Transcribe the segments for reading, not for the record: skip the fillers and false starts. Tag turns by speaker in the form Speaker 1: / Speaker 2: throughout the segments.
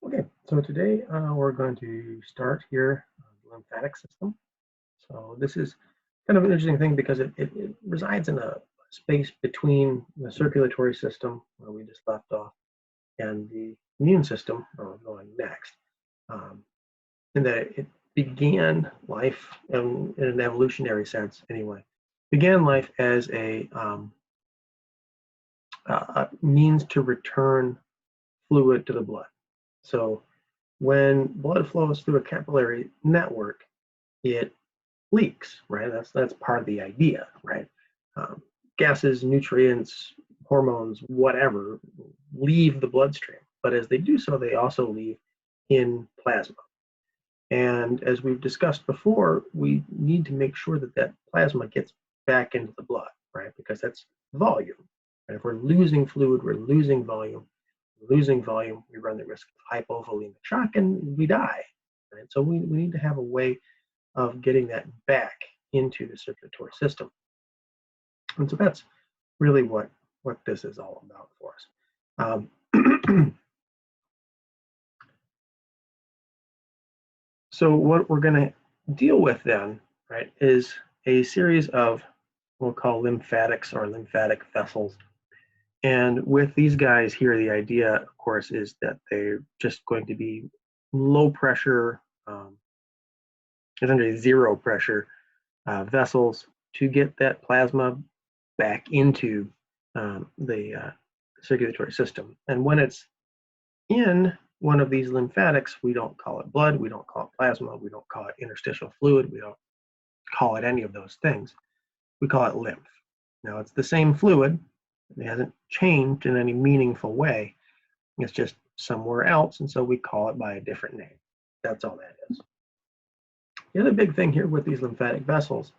Speaker 1: Okay, so today we're going to start here the lymphatic system. So this is kind of an interesting thing because it resides in a space between the circulatory system, where we just left off, and the immune system, where we're going next. Um, in that it began life in an evolutionary sense, anyway, began life as a means to return fluid to the blood. So when blood flows through a capillary network, it leaks, right? That's part of the idea, right? Um, Gases, nutrients, hormones, whatever, leave the bloodstream, but as they do so, they also leave in plasma. And as we've discussed before, we need to make sure that that plasma gets back into the blood, right? Because that's volume. And if we're losing fluid, we're losing volume. Losing volume, we run the risk of hypovolemic shock and we die. Right? So we need to have a way of getting that back into the circulatory system. And so that's really what this is all about for us. So what we're going to deal with then, right, is a series of what we'll call lymphatics or lymphatic vessels. And with these guys here, the idea, of course, is that they're just going to be low pressure, essentially zero pressure vessels to get that plasma back into the circulatory system. And when it's in one of these lymphatics, we don't call it blood, we don't call it plasma, we don't call it interstitial fluid, we don't call it any of those things. We call it lymph. Now, it's the same fluid. It hasn't changed in any meaningful way. It's just somewhere else, and so we call it by a different name. That's all that is. The other big thing here with these lymphatic vessels,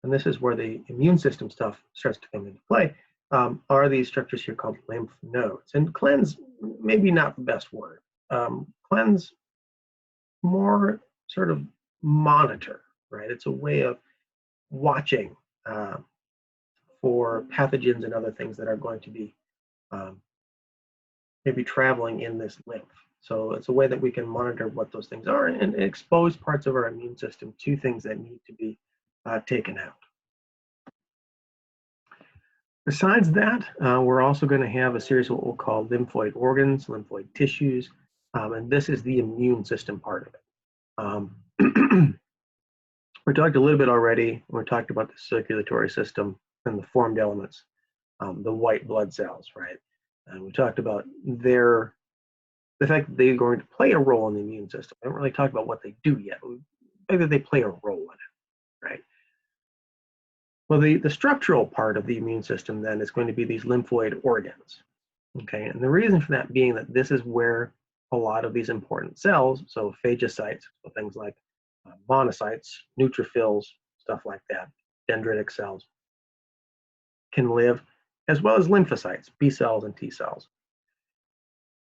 Speaker 1: and this is where the immune system stuff starts to come into play, are these structures here called lymph nodes. And cleanse, maybe not the best word. Cleanse, more sort of monitor, right? It's a way of watching for pathogens and other things that are going to be maybe traveling in this lymph. So it's a way that we can monitor what those things are and expose parts of our immune system to things that need to be taken out. Besides that, we're also going to have a series of what we'll call lymphoid organs, lymphoid tissues, and this is the immune system part of it. We talked a little bit already. We talked about the circulatory system and the formed elements, the white blood cells, right? And we talked about the fact that they're going to play a role in the immune system. I haven't really talked about what they do yet, but the fact that they play a role in it, right? Well, the structural part of the immune system then is going to be these lymphoid organs, okay? And the reason for that being that this is where a lot of these important cells, so phagocytes, so things like monocytes, neutrophils, stuff like that, dendritic cells, can live, as well as lymphocytes, B cells and T cells.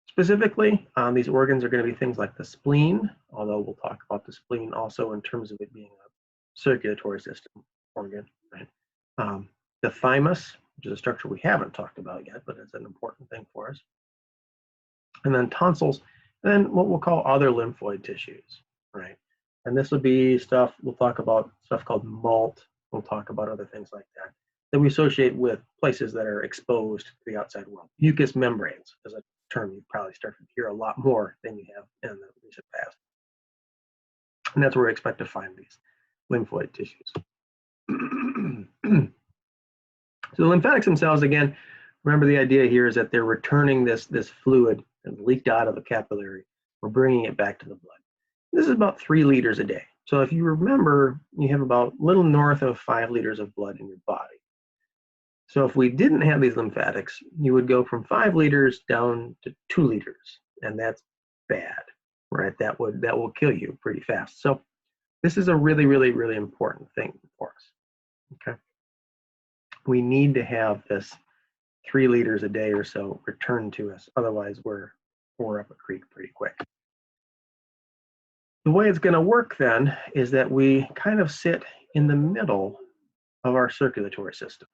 Speaker 1: Specifically, these organs are going to be things like the spleen, although we'll talk about the spleen also in terms of it being a circulatory system organ, right? The thymus, which is a structure we haven't talked about yet, but it's an important thing for us. And then tonsils, and then what we'll call other lymphoid tissues, right? And this will be stuff, we'll talk about stuff called MALT, we'll talk about other things like that, that we associate with places that are exposed to the outside world. Mucous membranes is a term you've probably started to hear a lot more than you have in the recent past. And that's where we expect to find these lymphoid tissues. So the lymphatics themselves, again, remember the idea here is that they're returning this fluid that leaked out of the capillary. We're bringing it back to the blood. This is about 3 liters a day. So if you remember, you have about a little north of 5 liters of blood in your body. So if we didn't have these lymphatics, you would go from 5 liters down to 2 liters, and that's bad, right? That will kill you pretty fast. So this is a really, really, really important thing for us, okay? We need to have this 3 liters a day or so returned to us. Otherwise, we're up a creek pretty quick. The way it's going to work then is that we kind of sit in the middle of our circulatory system,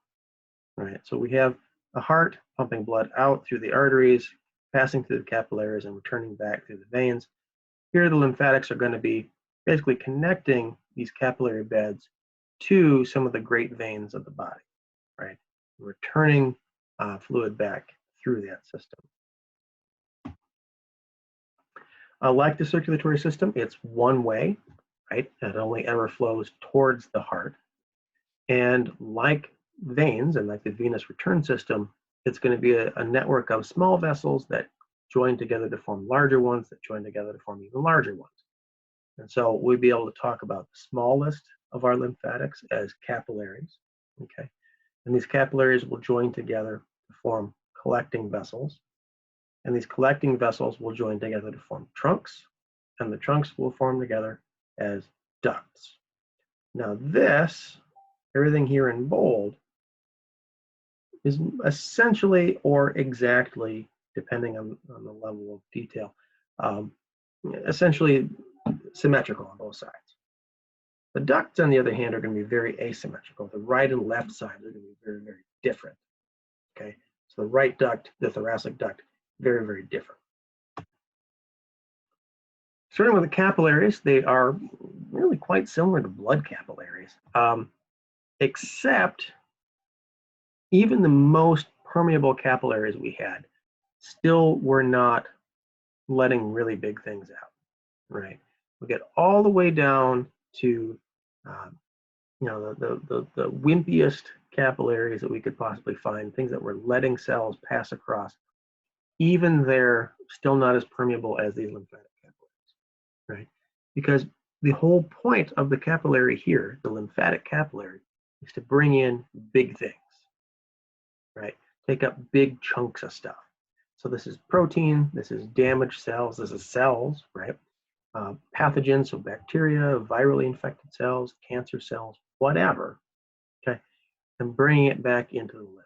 Speaker 1: right? So we have the heart pumping blood out through the arteries, passing through the capillaries and returning back through the veins. Here, the lymphatics are going to be basically connecting these capillary beds to some of the great veins of the body, right? Returning fluid back through that system. Like the circulatory system, it's one way, right? It only ever flows towards the heart. And like veins and like the venous return system, it's going to be a network of small vessels that join together to form larger ones, that join together to form even larger ones. And so we'll be able to talk about the smallest of our lymphatics as capillaries, okay? And these capillaries will join together to form collecting vessels. And these collecting vessels will join together to form trunks, and the trunks will form together as ducts. Now this, everything here in bold, is essentially or exactly, depending on the level of detail, essentially symmetrical on both sides. The ducts, on the other hand, are going to be very asymmetrical. The right and left sides are going to be very, very different. Okay, so the right duct, the thoracic duct, very, very different. Starting with the capillaries, they are really quite similar to blood capillaries, except even the most permeable capillaries we had still were not letting really big things out, right? We get all the way down to the wimpiest capillaries that we could possibly find, things that were letting cells pass across. Even they're still not as permeable as these lymphatic capillaries, right? Because the whole point of the capillary here, the lymphatic capillary, is to bring in big things, right? Take up big chunks of stuff. So this is protein, this is damaged cells, this is cells, right? Pathogens, so bacteria, virally infected cells, cancer cells, whatever, okay? And bringing it back into the lymph.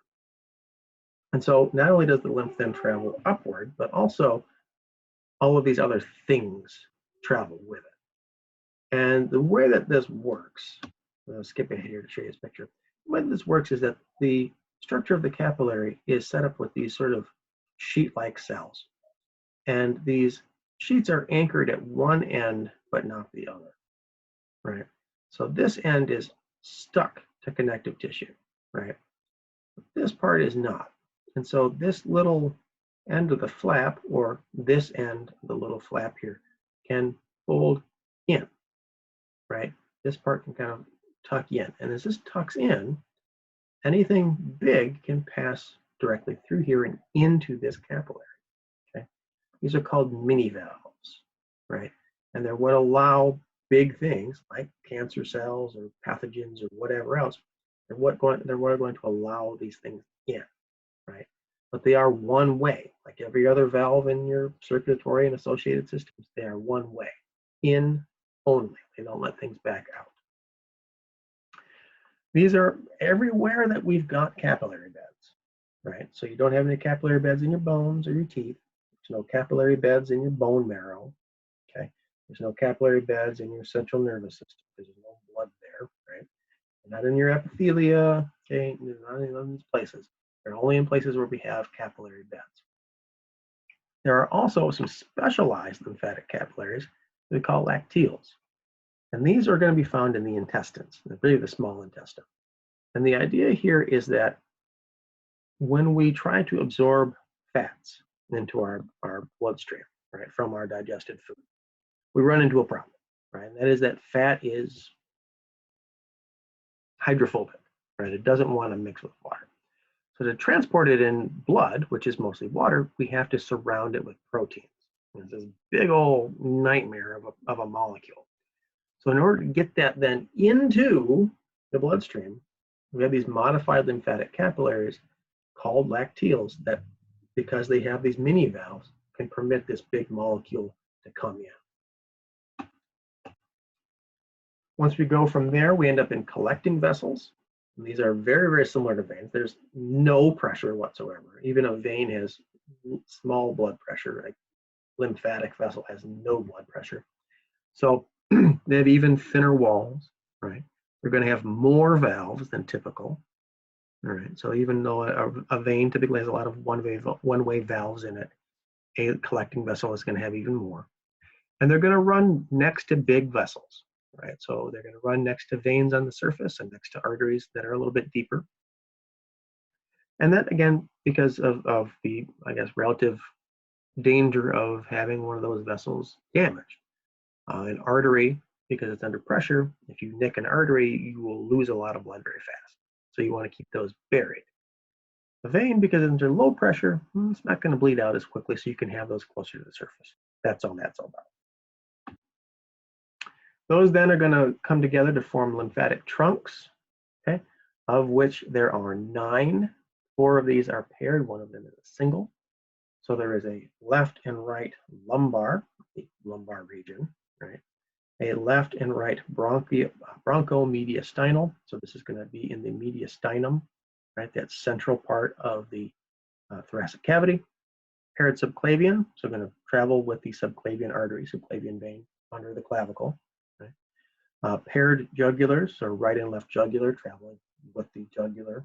Speaker 1: And so not only does the lymph then travel upward, but also all of these other things travel with it. And the way that this works, I'll skip ahead here to show you this picture. The way that this works is that the structure of the capillary is set up with these sort of sheet-like cells. And these sheets are anchored at one end, but not the other, right? So this end is stuck to connective tissue, right? This part is not. And so this little end of the flap, or this end, the little flap here, can fold in, right? This part can kind of tuck in. And as this tucks in, anything big can pass directly through here and into this capillary, okay? These are called mini valves, right? And they're what allow big things like cancer cells or pathogens or whatever else. They're what are going to allow these things in, right? But they are one way, like every other valve in your circulatory and associated systems. They are one way, in only. They don't let things back out. These are everywhere that we've got capillary beds, right? So you don't have any capillary beds in your bones or your teeth. There's no capillary beds in your bone marrow, okay? There's no capillary beds in your central nervous system. There's no blood there, right? They're not in your epithelia, okay? They're not in these places. They're only in places where we have capillary beds. There are also some specialized lymphatic capillaries that we call lacteals. And these are going to be found in the intestines, really the small intestine. And the idea here is that when we try to absorb fats into our bloodstream, right, from our digested food, we run into a problem, right? And that is that fat is hydrophobic, right? It doesn't want to mix with water. So to transport it in blood, which is mostly water, we have to surround it with proteins. It's this big old nightmare of a molecule. So in order to get that then into the bloodstream, we have these modified lymphatic capillaries called lacteals that, because they have these mini valves, can permit this big molecule to come in. Once we go from there, we end up in collecting vessels. And these are very, very similar to veins. There's no pressure whatsoever. Even a vein has small blood pressure. A lymphatic vessel has no blood pressure. So they have even thinner walls, right? They're going to have more valves than typical, all right? So even though a vein typically has a lot of one-way valves in it, A collecting vessel is going to have even more. And they're going to run next to big vessels, right? So they're going to run next to veins on the surface and next to arteries that are a little bit deeper. And that, again, because of the, I guess, relative danger of having one of those vessels damaged. An artery, because it's under pressure, if you nick an artery, you will lose a lot of blood very fast. So you want to keep those buried. The vein, because it's under low pressure, it's not going to bleed out as quickly, so you can have those closer to the surface. That's all that's all about. Those then are going to come together to form lymphatic trunks, okay, of which there are 9. 4 of these are paired, 1 of them is a single. So there is a left and right lumbar, the lumbar region, right? A left and right bronchomediastinal. So this is going to be in the mediastinum, right? That central part of the thoracic cavity. Paired subclavian, so going to travel with the subclavian artery, subclavian vein under the clavicle. Right? Paired jugulars, so right and left jugular, traveling with the jugular,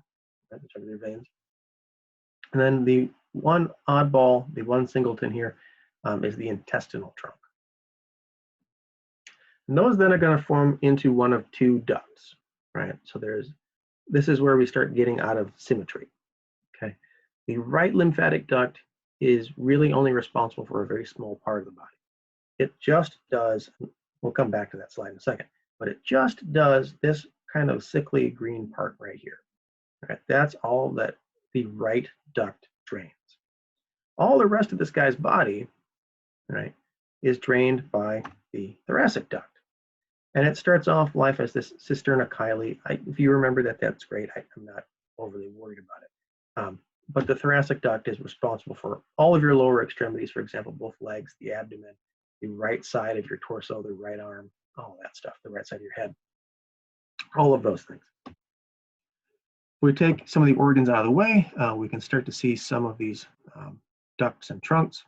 Speaker 1: right? The jugular veins. And then the one oddball, the one singleton here, is the intestinal trunk. And those then are going to form into one of 2 ducts, right? So this is where we start getting out of symmetry, okay? The right lymphatic duct is really only responsible for a very small part of the body. It just does, we'll come back to that slide in a second, but it just does this kind of sickly green part right here, right? That's all that the right duct drains. All the rest of this guy's body, right, is drained by the thoracic duct. And it starts off life as this cisterna chyli. If you remember that, that's great. I'm not overly worried about it. But the thoracic duct is responsible for all of your lower extremities, for example, both legs, the abdomen, the right side of your torso, the right arm, all that stuff, the right side of your head, all of those things. We take some of the organs out of the way, we can start to see some of these ducts and trunks.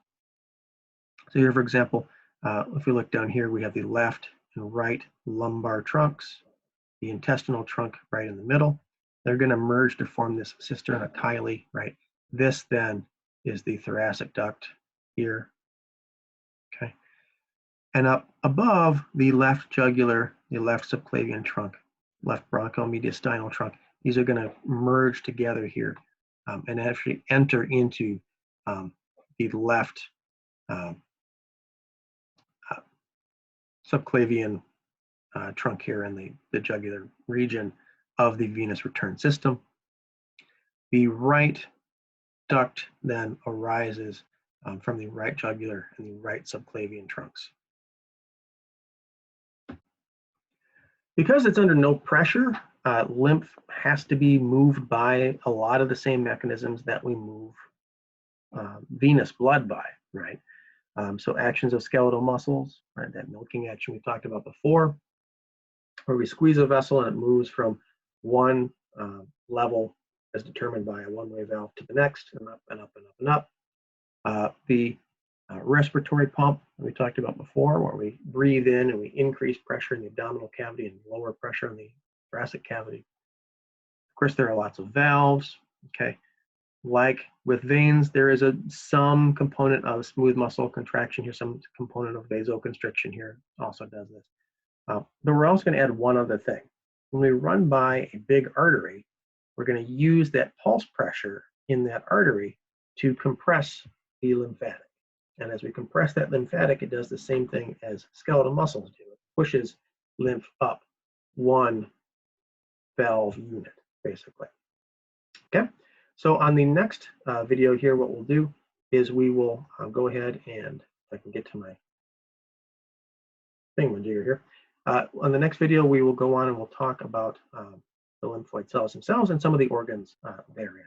Speaker 1: So here, for example, if we look down here, we have the left and right lumbar trunks, the intestinal trunk right in the middle. They're going to merge to form this cisterna chyli, right? This then is the thoracic duct here, okay? And up above the left jugular, the left subclavian trunk, left bronchomediastinal trunk, these are going to merge together here and actually enter into the left subclavian trunk here in the jugular region of the venous return system. The right duct then arises from the right jugular and the right subclavian trunks. Because it's under no pressure, lymph has to be moved by a lot of the same mechanisms that we move venous blood by, right? So actions of skeletal muscles, right? That milking action we talked about before, where we squeeze a vessel and it moves from one level as determined by a one-way valve to the next, and up and up and up and up. The respiratory pump we talked about before, where we breathe in and we increase pressure in the abdominal cavity and lower pressure in the thoracic cavity. Of course, there are lots of valves, okay? Like with veins, there is some component of smooth muscle contraction here, some component of vasoconstriction here also does this. But we're also going to add one other thing. When we run by a big artery, we're going to use that pulse pressure in that artery to compress the lymphatic. And as we compress that lymphatic, it does the same thing as skeletal muscles do. It pushes lymph up one valve unit, basically. Okay, so on the next video here, what we'll do is we will go ahead and, if I can get to my thingamajigger here, on the next video, we will go on and we'll talk about the lymphoid cells themselves and some of the organs therein.